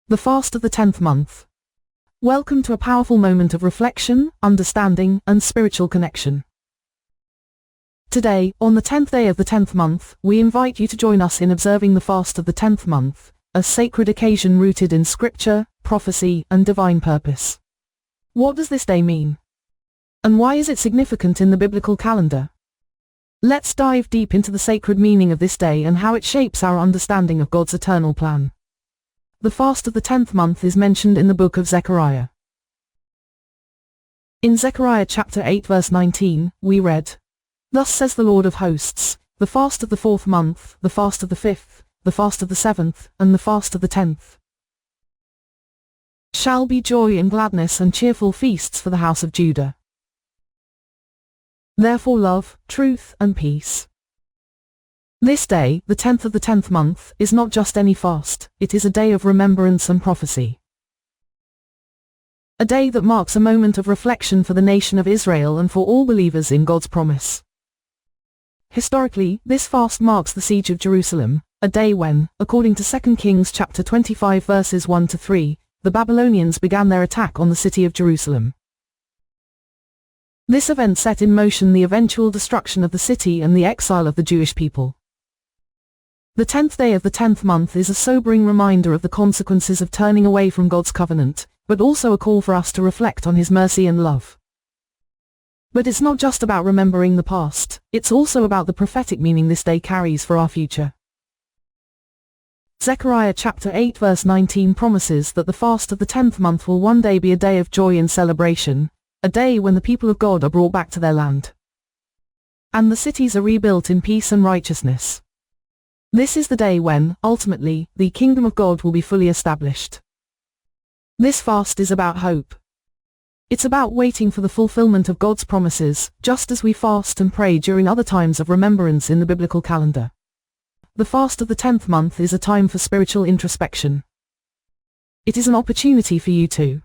The fast of the 10th month. Welcome to a powerful moment of reflection, understanding, and spiritual connection. Today, on the 10th day of the 10th month, we invite you to join us in observing the fast of the 10th month, a sacred occasion rooted in scripture, prophecy, and divine purpose. What does this day mean? And why is it significant in the biblical calendar? Let's dive deep into the sacred meaning of this day and how it shapes our understanding of God's eternal plan. The fast of the 10th month is mentioned in the book of Zechariah. In Zechariah chapter 8 verse 19, we read, "Thus says the Lord of hosts, the fast of the 4th month, the fast of the 5th, the fast of the 7th, and the fast of the 10th, shall be joy and gladness and cheerful feasts for the house of Judah. Therefore love, truth, and peace." This day, the 10th of the 10th month, is not just any fast, it is a day of remembrance and prophecy. A day that marks a moment of reflection for the nation of Israel and for all believers in God's promise. Historically, this fast marks the siege of Jerusalem, a day when, according to 2 Kings chapter 25 verses 1 to 3, the Babylonians began their attack on the city of Jerusalem. This event set in motion the eventual destruction of the city and the exile of the Jewish people. The 10th day of the 10th month is a sobering reminder of the consequences of turning away from God's covenant, but also a call for us to reflect on His mercy and love. But it's not just about remembering the past, it's also about the prophetic meaning this day carries for our future. Zechariah chapter 8 verse 19 promises that the fast of the 10th month will one day be a day of joy and celebration, a day when the people of God are brought back to their land, and the cities are rebuilt in peace and righteousness. This is the day when, ultimately, the kingdom of God will be fully established. This fast is about hope. It's about waiting for the fulfillment of God's promises, just as we fast and pray during other times of remembrance in the biblical calendar. The fast of the 10th month is a time for spiritual introspection. It is an opportunity for you to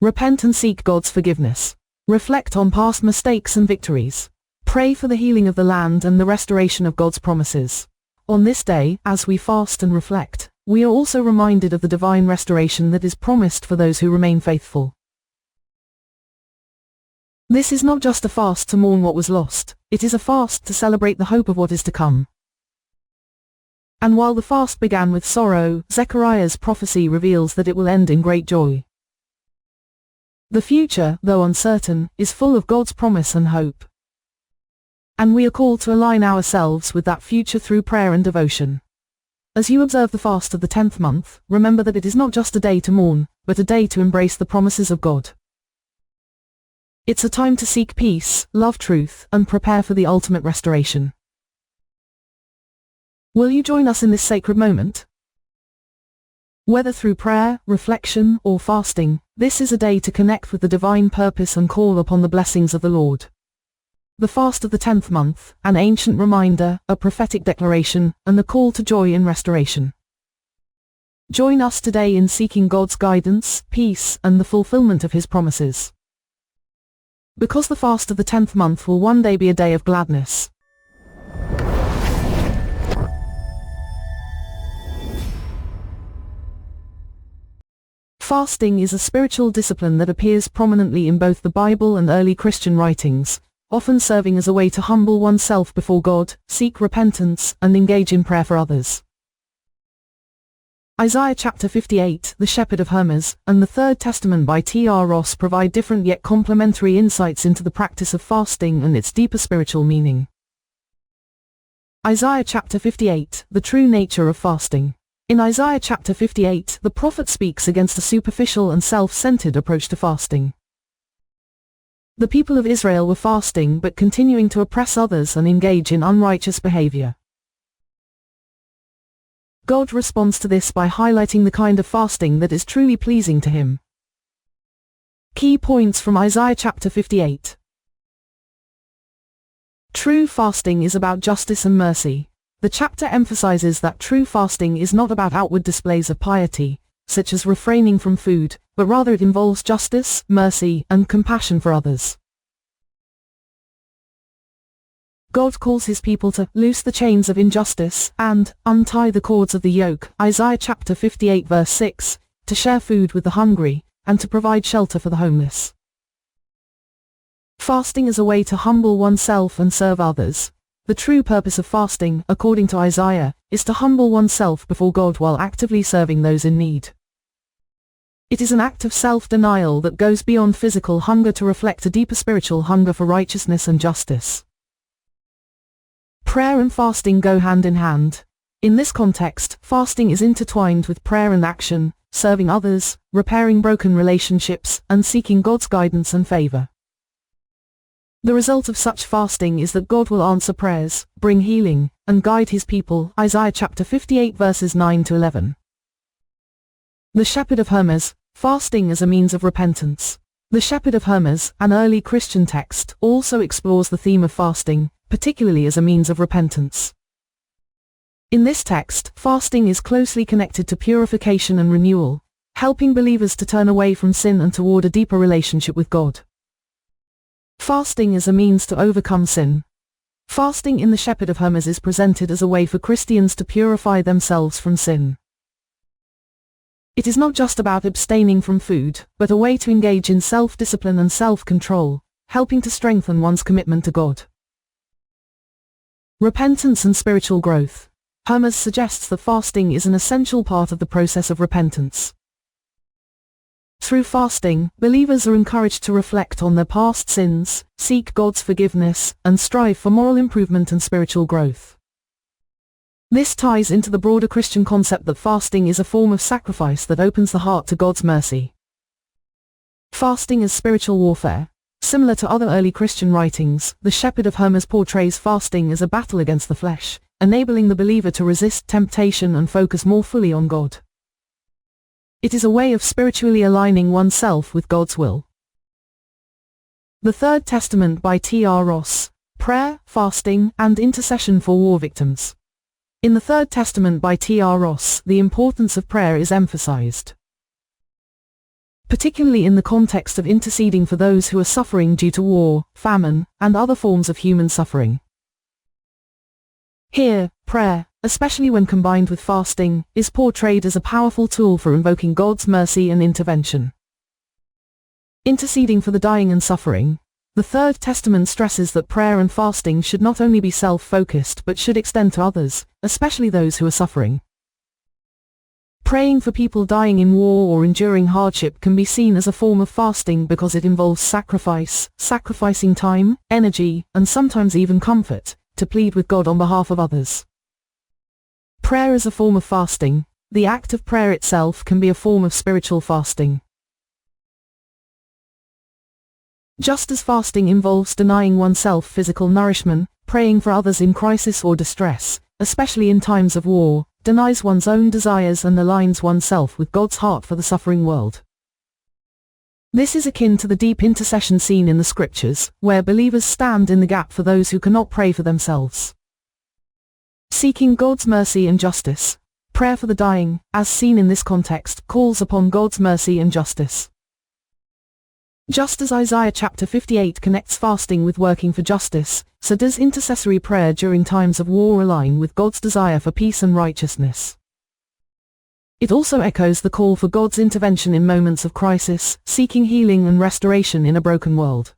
repent and seek God's forgiveness. Reflect on past mistakes and victories. Pray for the healing of the land and the restoration of God's promises. On this day, as we fast and reflect, we are also reminded of the divine restoration that is promised for those who remain faithful. This is not just a fast to mourn what was lost, it is a fast to celebrate the hope of what is to come. And while the fast began with sorrow, Zechariah's prophecy reveals that it will end in great joy. The future, though uncertain, is full of God's promise and hope. And we are called to align ourselves with that future through prayer and devotion. As you observe the fast of the 10th month, remember that it is not just a day to mourn, but a day to embrace the promises of God. It's a time to seek peace, love truth, and prepare for the ultimate restoration. Will you join us in this sacred moment? Whether through prayer, reflection, or fasting, this is a day to connect with the divine purpose and call upon the blessings of the Lord. The fast of the 10th month, an ancient reminder, a prophetic declaration, and the call to joy in restoration. Join us today in seeking God's guidance, peace, and the fulfillment of His promises. Because the fast of the 10th month will one day be a day of gladness. Fasting is a spiritual discipline that appears prominently in both the Bible and early Christian writings, often serving as a way to humble oneself before God, seek repentance, and engage in prayer for others. Isaiah chapter 58, The Shepherd of Hermas, and the Third Testament by T.R. Ross provide different yet complementary insights into the practice of fasting and its deeper spiritual meaning. Isaiah chapter 58, The True Nature of Fasting. In Isaiah chapter 58, the prophet speaks against a superficial and self-centered approach to fasting. The people of Israel were fasting but continuing to oppress others and engage in unrighteous behavior. God responds to this by highlighting the kind of fasting that is truly pleasing to Him. Key points from Isaiah chapter 58. True fasting is about justice and mercy. The chapter emphasizes that true fasting is not about outward displays of piety, such as refraining from food, but rather it involves justice, mercy, and compassion for others. God calls his people to loose the chains of injustice and untie the cords of the yoke, Isaiah chapter 58 verse 6, to share food with the hungry, and to provide shelter for the homeless. Fasting is a way to humble oneself and serve others. The true purpose of fasting, according to Isaiah, is to humble oneself before God while actively serving those in need. It is an act of self-denial that goes beyond physical hunger to reflect a deeper spiritual hunger for righteousness and justice. Prayer and fasting go hand in hand. In this context, fasting is intertwined with prayer and action, serving others, repairing broken relationships, and seeking God's guidance and favor. The result of such fasting is that God will answer prayers, bring healing, and guide his people, Isaiah chapter 58 verses 9 to 11. The Shepherd of Hermas, fasting as a means of repentance. The Shepherd of Hermas, an early Christian text, also explores the theme of fasting, particularly as a means of repentance. In this text, fasting is closely connected to purification and renewal, helping believers to turn away from sin and toward a deeper relationship with God. Fasting as a means to overcome sin. Fasting in the Shepherd of Hermas is presented as a way for Christians to purify themselves from sin. It is not just about abstaining from food, but a way to engage in self-discipline and self-control, helping to strengthen one's commitment to God. Repentance and spiritual growth. Hermas suggests that fasting is an essential part of the process of repentance. Through fasting, believers are encouraged to reflect on their past sins, seek God's forgiveness, and strive for moral improvement and spiritual growth. This ties into the broader Christian concept that fasting is a form of sacrifice that opens the heart to God's mercy. Fasting as spiritual warfare. Similar to other early Christian writings, the Shepherd of Hermas portrays fasting as a battle against the flesh, enabling the believer to resist temptation and focus more fully on God. It is a way of spiritually aligning oneself with God's will. The Third Testament by T.R. Ross. Prayer, Fasting, and Intercession for War Victims. In the Third Testament by T.R. Ross, the importance of prayer is emphasized, particularly in the context of interceding for those who are suffering due to war, famine, and other forms of human suffering. Here, prayer, especially when combined with fasting, is portrayed as a powerful tool for invoking God's mercy and intervention. Interceding for the dying and suffering. The Third Testament stresses that prayer and fasting should not only be self-focused but should extend to others, especially those who are suffering. Praying for people dying in war or enduring hardship can be seen as a form of fasting because it involves sacrificing time, energy, and sometimes even comfort, to plead with God on behalf of others. Prayer is a form of fasting. The act of prayer itself can be a form of spiritual fasting. Just as fasting involves denying oneself physical nourishment, praying for others in crisis or distress, especially in times of war, denies one's own desires and aligns oneself with God's heart for the suffering world. This is akin to the deep intercession seen in the Scriptures, where believers stand in the gap for those who cannot pray for themselves. Seeking God's mercy and justice. Prayer for the dying, as seen in this context, calls upon God's mercy and justice. Just as Isaiah chapter 58 connects fasting with working for justice, so does intercessory prayer during times of war align with God's desire for peace and righteousness. It also echoes the call for God's intervention in moments of crisis, seeking healing and restoration in a broken world.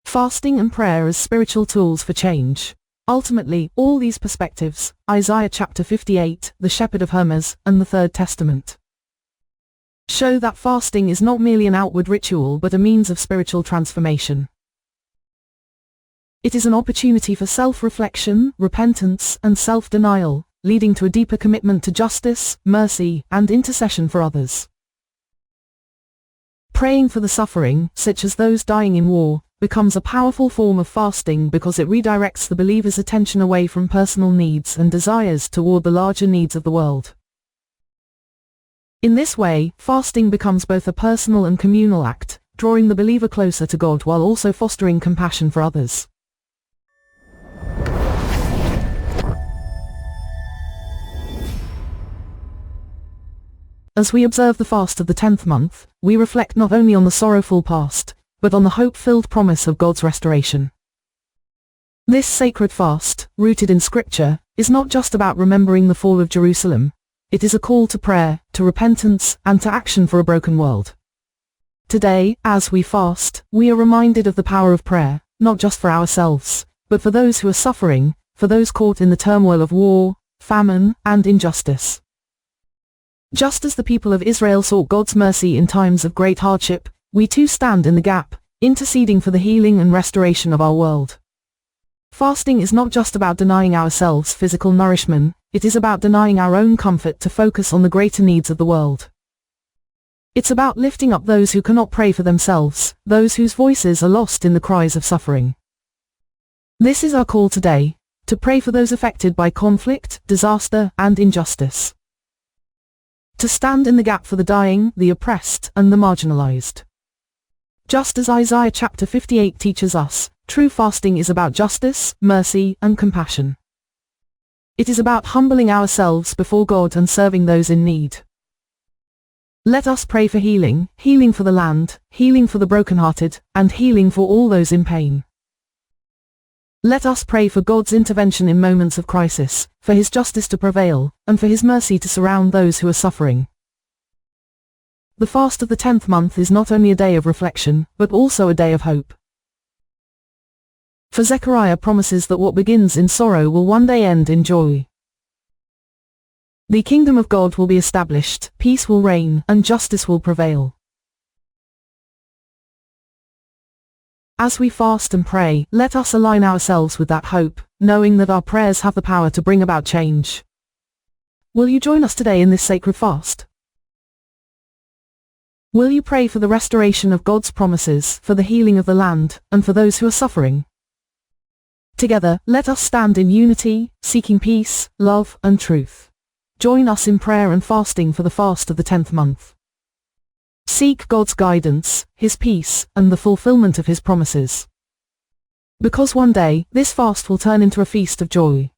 Fasting and prayer as spiritual tools for change. Ultimately, all these perspectives, Isaiah chapter 58, the Shepherd of Hermas, and the Third Testament, show that fasting is not merely an outward ritual but a means of spiritual transformation. It is an opportunity for self-reflection, repentance, and self-denial, leading to a deeper commitment to justice, mercy, and intercession for others. Praying for the suffering, such as those dying in war, becomes a powerful form of fasting because it redirects the believer's attention away from personal needs and desires toward the larger needs of the world. In this way, fasting becomes both a personal and communal act, drawing the believer closer to God while also fostering compassion for others. As we observe the fast of the 10th month, we reflect not only on the sorrowful past, but on the hope-filled promise of God's restoration. This sacred fast, rooted in Scripture, is not just about remembering the fall of Jerusalem. It is a call to prayer, to repentance, and to action for a broken world. Today, as we fast, we are reminded of the power of prayer, not just for ourselves, but for those who are suffering, for those caught in the turmoil of war, famine, and injustice. Just as the people of Israel sought God's mercy in times of great hardship, we too stand in the gap, interceding for the healing and restoration of our world. Fasting is not just about denying ourselves physical nourishment, it is about denying our own comfort to focus on the greater needs of the world. It's about lifting up those who cannot pray for themselves, those whose voices are lost in the cries of suffering. This is our call today, to pray for those affected by conflict, disaster, and injustice. To stand in the gap for the dying, the oppressed, and the marginalized. Just as Isaiah chapter 58 teaches us, true fasting is about justice, mercy, and compassion. It is about humbling ourselves before God and serving those in need. Let us pray for healing, healing for the land, healing for the brokenhearted, and healing for all those in pain. Let us pray for God's intervention in moments of crisis, for His justice to prevail, and for His mercy to surround those who are suffering. The fast of the 10th month is not only a day of reflection, but also a day of hope. For Zechariah promises that what begins in sorrow will one day end in joy. The kingdom of God will be established, peace will reign, and justice will prevail. As we fast and pray, let us align ourselves with that hope, knowing that our prayers have the power to bring about change. Will you join us today in this sacred fast? Will you pray for the restoration of God's promises, for the healing of the land, and for those who are suffering? Together, let us stand in unity, seeking peace, love, and truth. Join us in prayer and fasting for the fast of the 10th month. Seek God's guidance, His peace, and the fulfillment of His promises. Because one day, this fast will turn into a feast of joy.